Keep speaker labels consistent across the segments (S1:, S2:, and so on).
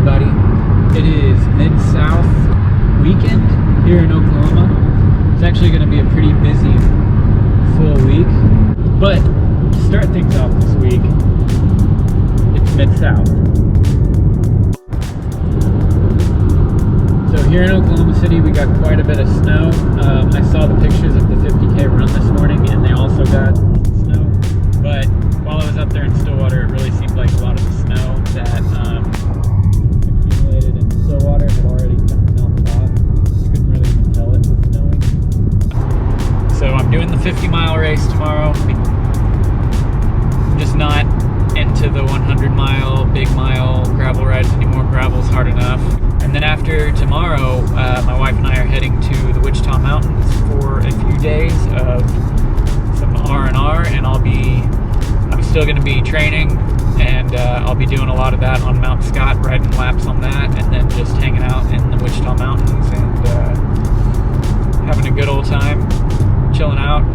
S1: everybody. It is Mid-South weekend here in Oklahoma. It's actually going to be a pretty busy full week, but to start things off this week, it's Mid-South. So here in Oklahoma City, we got quite a bit of snow. I saw the pictures of the 50K run this morning, and they also got snow. But while I was up there in Stillwater, it really seemed like a lot of the snow that accumulated in Stillwater had already kind of melted off. You couldn't really even tell it was snowing. So I'm doing the 50-mile race tomorrow. I'm just not into the 100-mile, big mile gravel rides anymore. Gravel's hard enough. And then after tomorrow, my wife and I are heading to the Wichita Mountains for a few days of some R&R, and I'm still going to be training, and I'll be doing a lot of that on Mount Scott, riding laps on that, and then just hanging out in the Wichita Mountains and having a good old time, chilling out.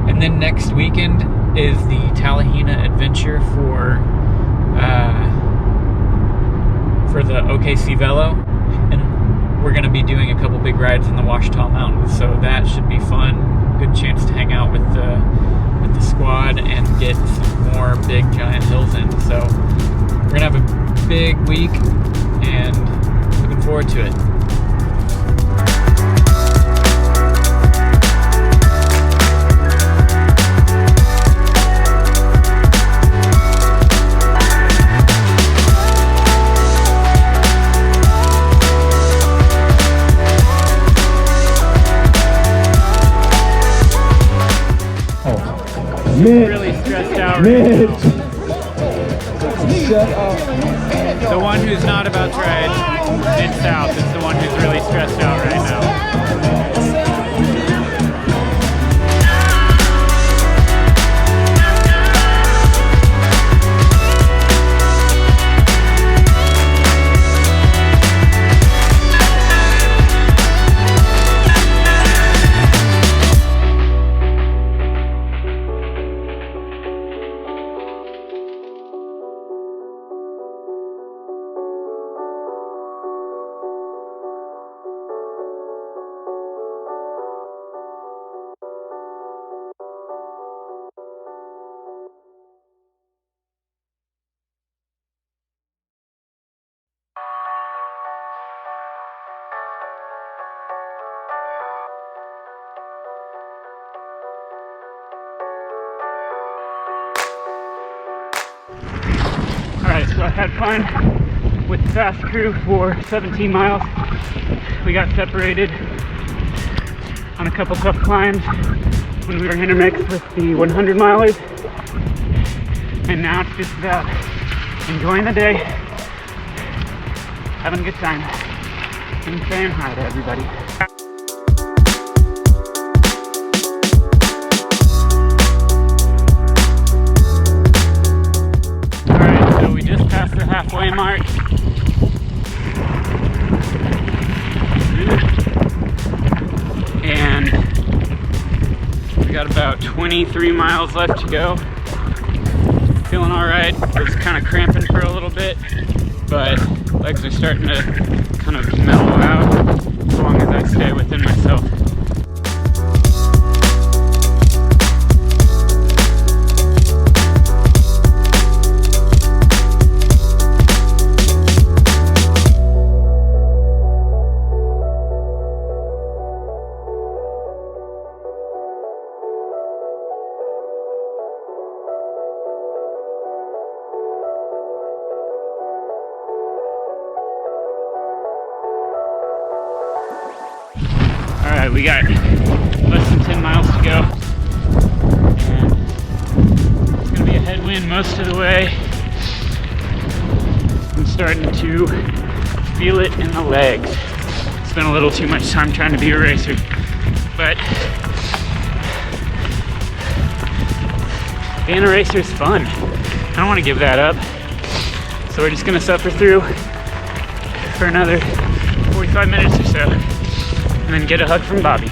S1: And then next weekend is the Talimena adventure for the OKC Velo, and we're going to be doing a couple big rides in the Wichita Mountains, so that should be fun. Good chance to hang out with the squad and get some more big giant hills in. So we're going to have a big week and looking forward to it.
S2: Really stressed out right now.
S1: Shut up.
S2: The one who's not about to ride Mid-South is the one who's really stressed out right now. Alright, so I had fun with the fast crew for 17 miles. We got separated on a couple tough climbs when we were intermixed with the 100 milers. And now it's just about enjoying the day, having a good time, and saying hi to everybody. Past the halfway mark. And we got about 23 miles left to go. Feeling alright. I was kind of cramping for a little bit, but legs are starting to kind of mellow out as long as I stay within myself. Alright, we got less than 10 miles to go, and it's going to be a headwind most of the way. I'm starting to feel it in the legs. Spent a little too much time trying to be a racer, but being a racer is fun. I don't want to give that up, so we're just going to suffer through for another 45 minutes or so, and then get a hug from Bobby.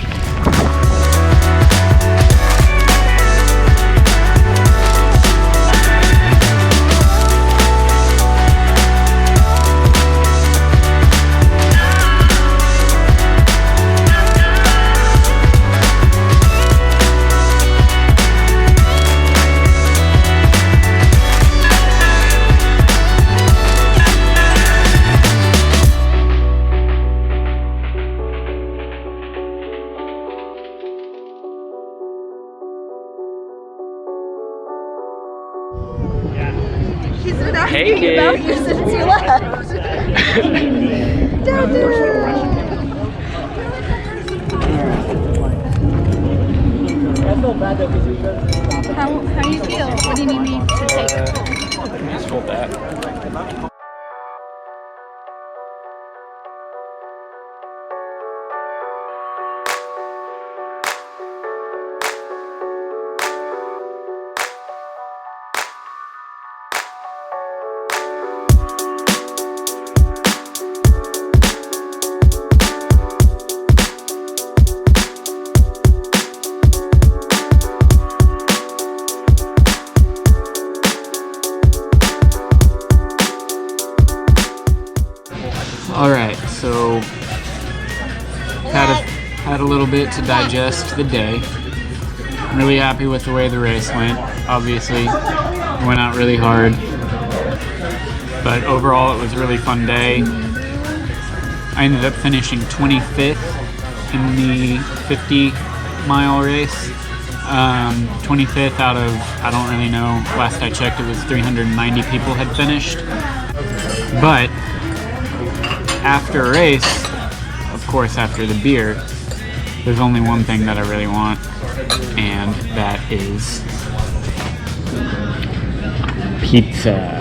S1: Hey,
S3: asking
S1: kid.
S3: about you since you left. How you feel? What do you need me to take?
S1: Just hold that. Alright, so had a little bit to digest the day. I'm really happy with the way the race went. Obviously, it went out really hard. But overall, it was a really fun day. I ended up finishing 25th in the 50-mile race. 25th out of, I don't really know, last I checked it was 390 people had finished. But after a race, of course after the beer, there's only one thing that I really want, and that is pizza.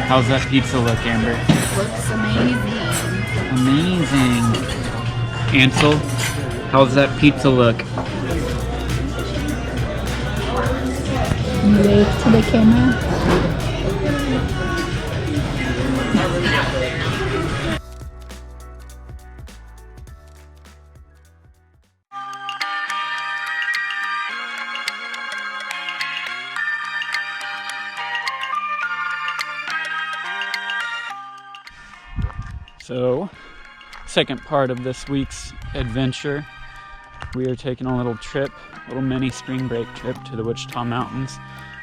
S1: How's that pizza look, Amber?
S3: Looks amazing.
S1: Amazing. Ansel, how's that pizza look?
S3: Wave to the camera.
S1: So, second part of this week's adventure, we are taking a little trip, a little mini spring break trip to the Wichita Mountains.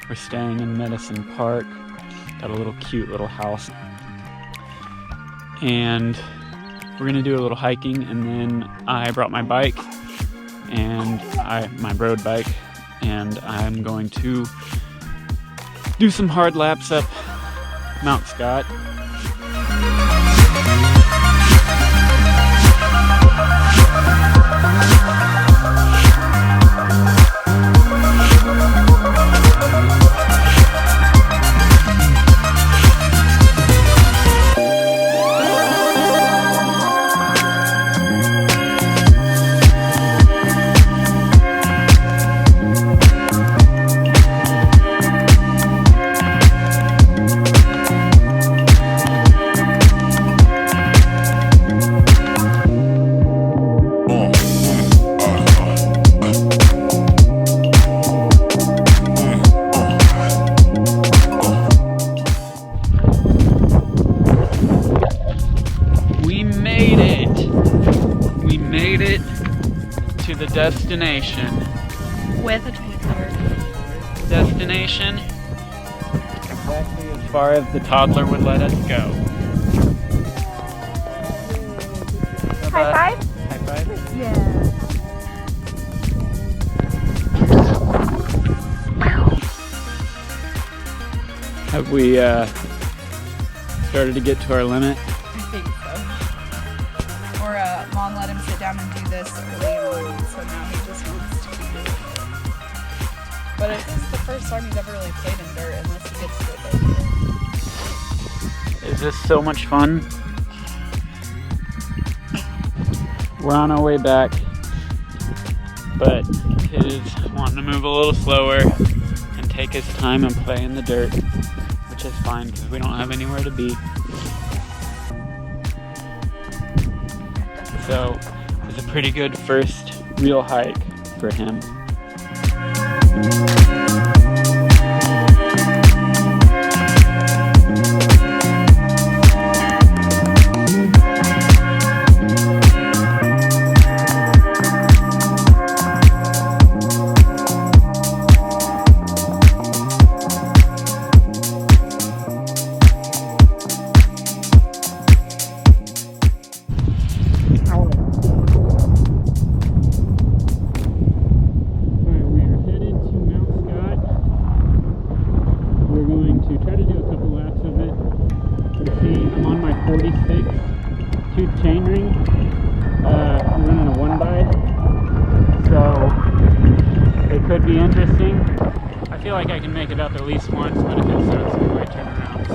S1: We're staying in Medicine Park, got a little cute little house. And we're gonna do a little hiking, and then I brought my bike, and my road bike, and I'm going to do some hard laps up Mount Scott. Destination.
S3: With a toddler.
S1: Destination exactly as far as the toddler would let us go.
S3: High five?
S1: High five?
S3: Yeah.
S1: Have we started to get to our limit?
S3: I think so. Or Mom let him sit down and do this early on, so now he just wants to keep doing it. But this is the first time he's ever really played in dirt unless he gets to it.
S1: Is this so much fun? We're on our way back, but kid is wanting to move a little slower and take his time and play in the dirt, which is fine because we don't have anywhere to be. So it's a pretty good first real hike for him.
S2: 46 tooth chain ring. I'm running a 1x, so it could be interesting. I feel like I can make it up at least once, but if it starts, I might turn around. So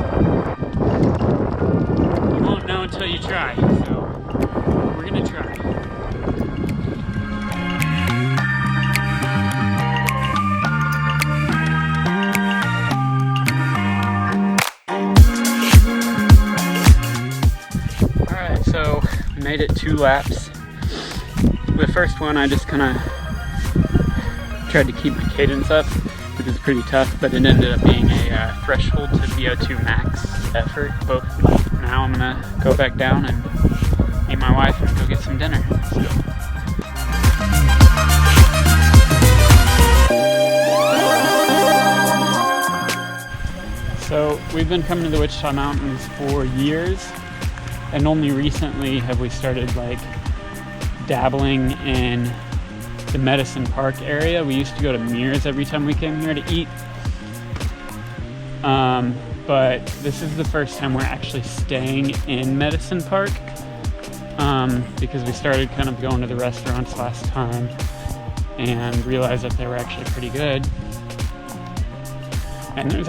S2: you won't know until you try, so we're gonna try. Alright, so made it 2 laps. The first one I just kind of tried to keep my cadence up, which is pretty tough, but it ended up being a threshold to VO2 max effort. But now I'm gonna go back down and meet my wife and go get some dinner. So we've been coming to the Wichita Mountains for years, and only recently have we started like dabbling in the Medicine Park area. We used to go to Mears every time we came here to eat, but this is the first time we're actually staying in Medicine Park, because we started kind of going to the restaurants last time and realized that they were actually pretty good. And it's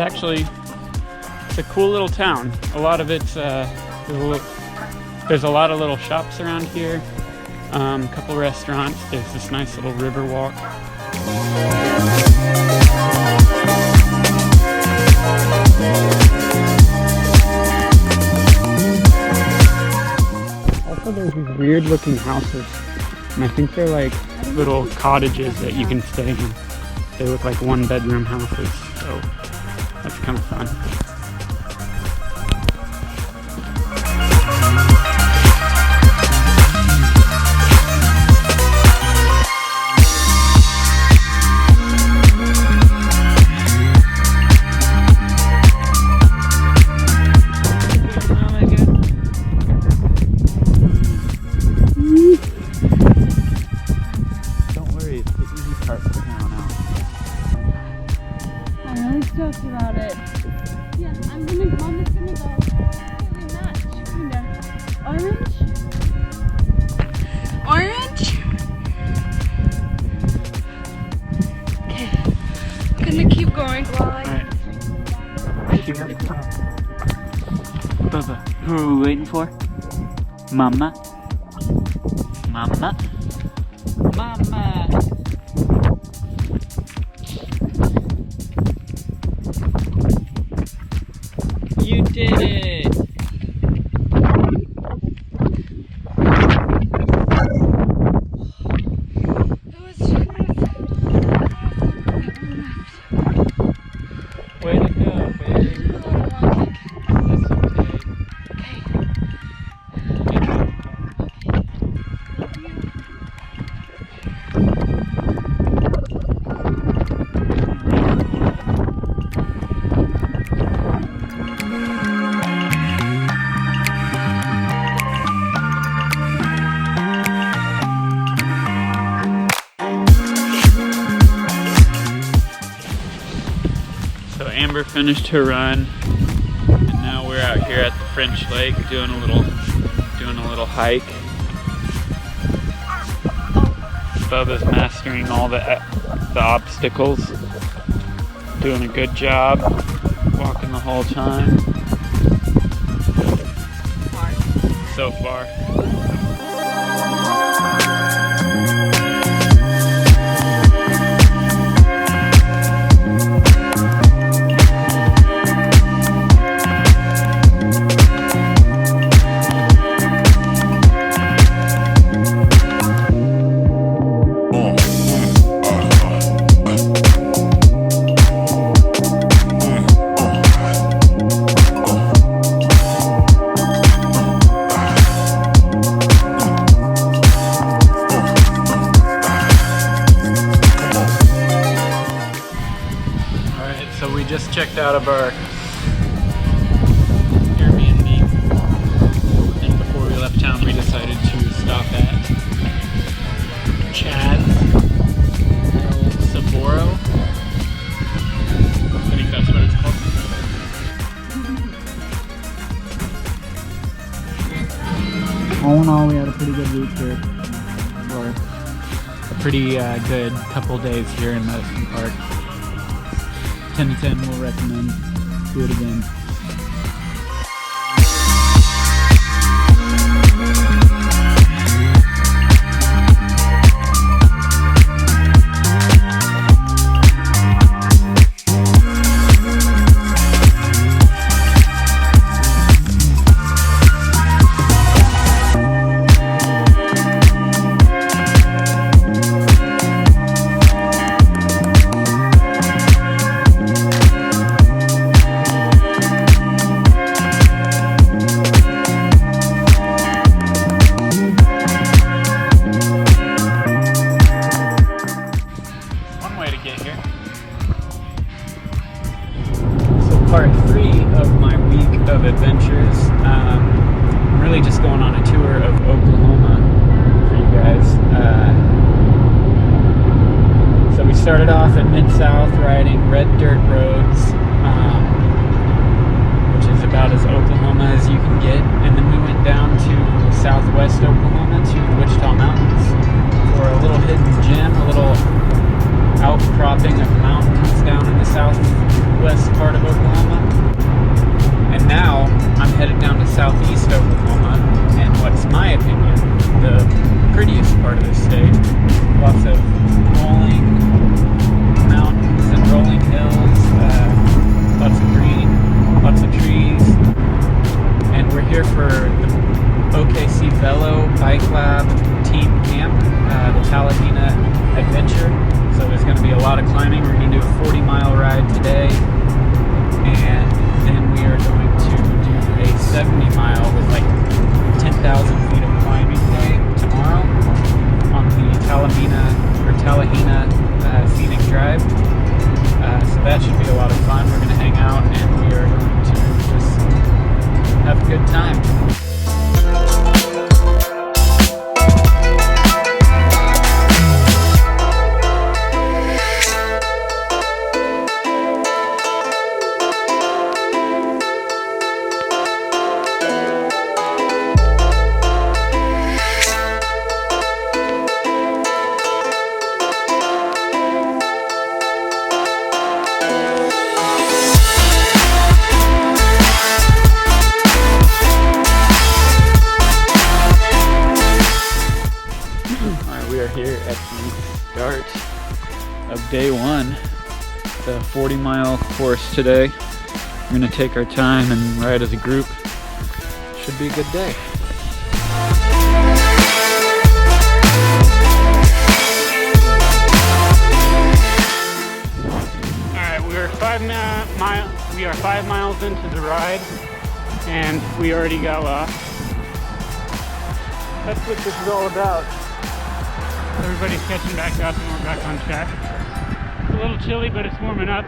S2: a cool little town. A lot of it's there's a lot of little shops around here. A couple restaurants. There's this nice little river walk. Also, there's these weird looking houses, and I think they're like little cottages that you can stay in. They look like 1-bedroom houses, so that's kind of fun.
S3: About it. Yeah, I'm gonna go completely match, kinda. Orange? Orange? Okay. I'm gonna keep going while I...
S2: Bubba, who are we waiting for? Mama? Mama? Mama! You did it! Way to go, baby. That's okay. Amber finished her run, and now we're out here at the French Lake doing a little hike. Bubba's mastering all the obstacles, doing a good job, walking the whole time. So far. Just checked out of our Airbnb, and before we left town we decided to stop at Chad's Saboro. I think that's what it's called.
S1: all in all, we had a pretty good week here, or a pretty good couple days here in Medicine Park. 10 to 10, we'll recommend. Do it again. Part 3 of my week of adventures. I'm really just going on a tour of Oklahoma for you guys. So we started off at Mid-South riding red dirt roads, which is about as Oklahoma as you can get. And then we went down to southwest Oklahoma to the Wichita Mountains for a little hidden gem, a little outcropping of mountains down in the southwest part of Oklahoma. And now I'm headed down to southeast Oklahoma, and what's my opinion, the prettiest part of the state. Lots of rolling mountains and rolling hills, lots of green, lots of trees. And we're here for the OKC Velo Bike Lab Team Camp, the Talimena Adventure. So there's going to be a lot of climbing. We're going to do a 40-mile ride today, and then we are going to do a 70-mile with like 10,000 feet of climbing day tomorrow on the Talahena Scenic Drive. So that should be a lot of fun. We're going to hang out, and we are going to just have a good time. Here at the start of day 1, the 40-mile course today. We're going to take our time and ride as a group. Should be a good day.
S2: Alright, we are 5 miles into the ride, and we already got lost. That's what this is all about. Everybody's catching back up and we're back on track. It's a little chilly, but it's warming up.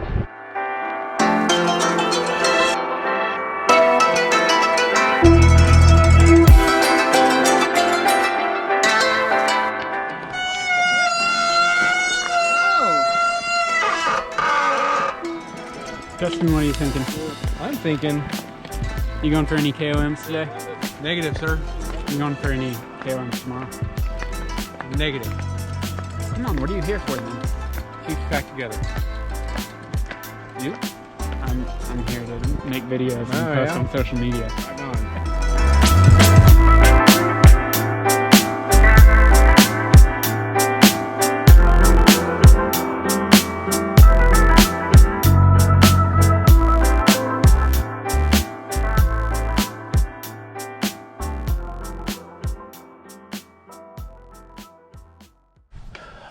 S2: Justin, what are you thinking?
S4: I'm thinking...
S2: You going for any KOMs today?
S4: Negative, sir.
S2: You going for any KOMs tomorrow?
S4: Negative.
S2: Come on, what are you here for then?
S4: Keep it back together. You?
S2: I'm here to make videos and post on social media.
S4: Right on.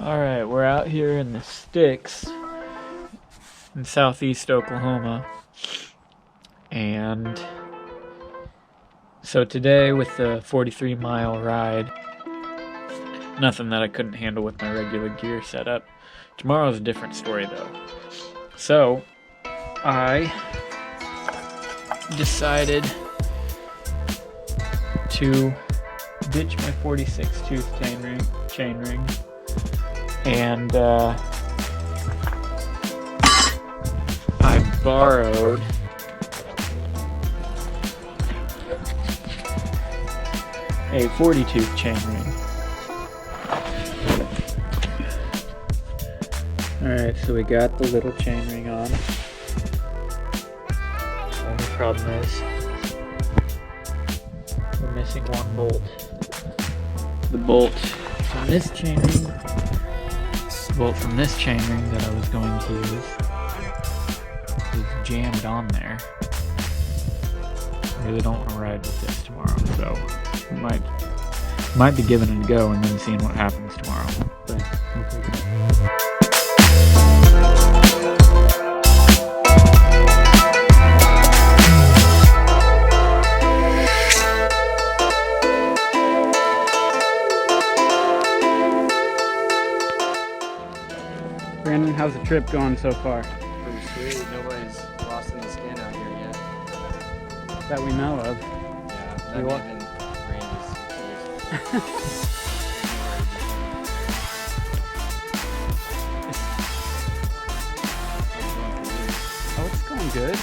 S1: Alright, we're out here in the sticks in southeast Oklahoma, and so today with the 43-mile ride, nothing that I couldn't handle with my regular gear setup. Tomorrow's a different story though. So I decided to ditch my 46 tooth chain ring. And I borrowed a 40-tooth chainring. Alright, so we got the little chainring on. Only problem is we're missing one bolt. The bolt from this chainring, that I was going to use is jammed on there. I really don't want to ride with this tomorrow, so we might be giving it a go and then seeing what happens tomorrow. But we'll figure it out.
S2: Brandon, how's the trip going so far?
S5: Pretty sweet. Nobody's lost in the skin out here yet.
S2: That we know of.
S5: Yeah, that
S2: You
S5: may
S2: are-
S5: have been Randy's.
S2: Oh, it's going good.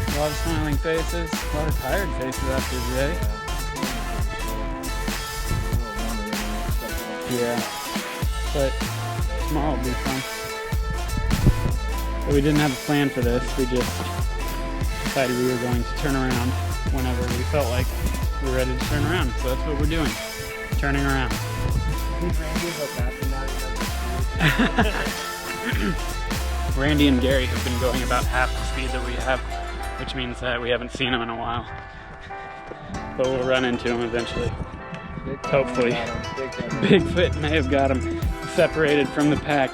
S2: A lot of smiling faces, a lot of tired faces after today. Yeah, but tomorrow will be fun. But we didn't have a plan for this. We just decided we were going to turn around whenever we felt like we were ready to turn around. So that's what we're doing, turning around. Randy and Gary have been going about half the speed that we have, which means that we haven't seen them in a while. But we'll run into them eventually. Hopefully. Bigfoot may have got him separated from the pack.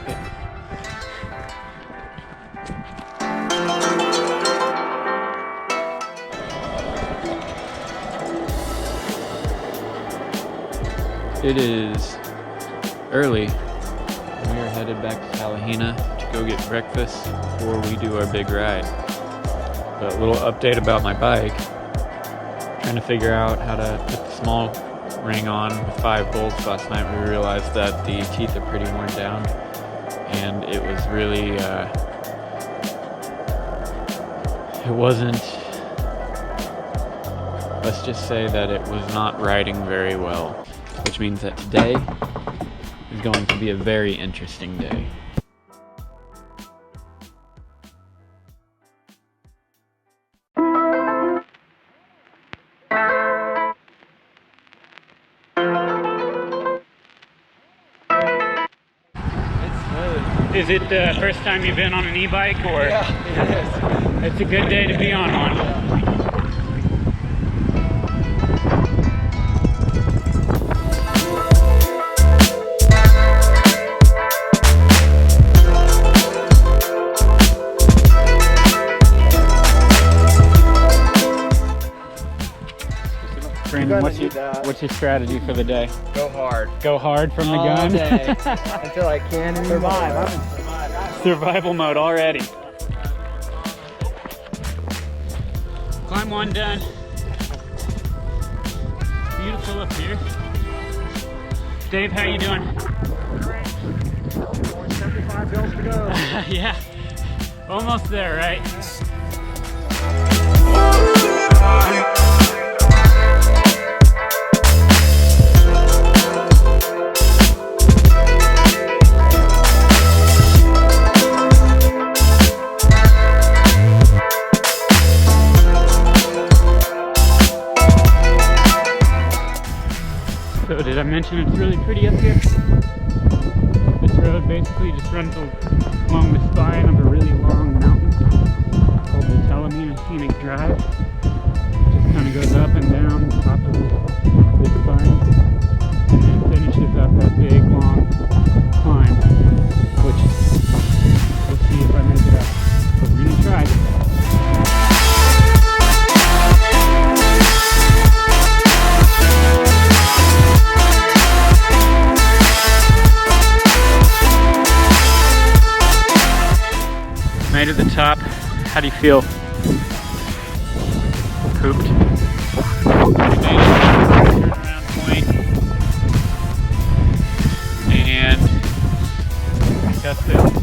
S1: It is early. We are headed back to Talimena to go get breakfast before we do our big ride. But a little update about my bike. Trying to figure out how to put the small ring on with 5 bolts. Last night we realized that the teeth are pretty worn down, and it was really it wasn't, let's just say that it was not riding very well, which means that today is going to be a very interesting day.
S2: Is it the first time you've been on an e-bike, or?
S5: Yeah, it is.
S2: It's a good day to be on one. Brandon, what's your strategy for the day?
S5: Go hard.
S2: Go hard from the
S5: All
S2: gun?
S5: day. Until I can survive. I'm in
S2: Survival mode already. Climb one done. Beautiful up here. Dave, how you doing?
S4: 75 hills to go.
S2: Yeah, almost there, right? So did I mention it's really pretty up here? This road basically just runs along the spine of a really long mountain called the Talimena Scenic Drive. It just kind of goes up and down the top of this spine and then finishes up that big long climb, which we'll see if I make it up. But we're gonna try. Made it to the top. How do you feel? Pooped. We made it to the turnaround point. And got the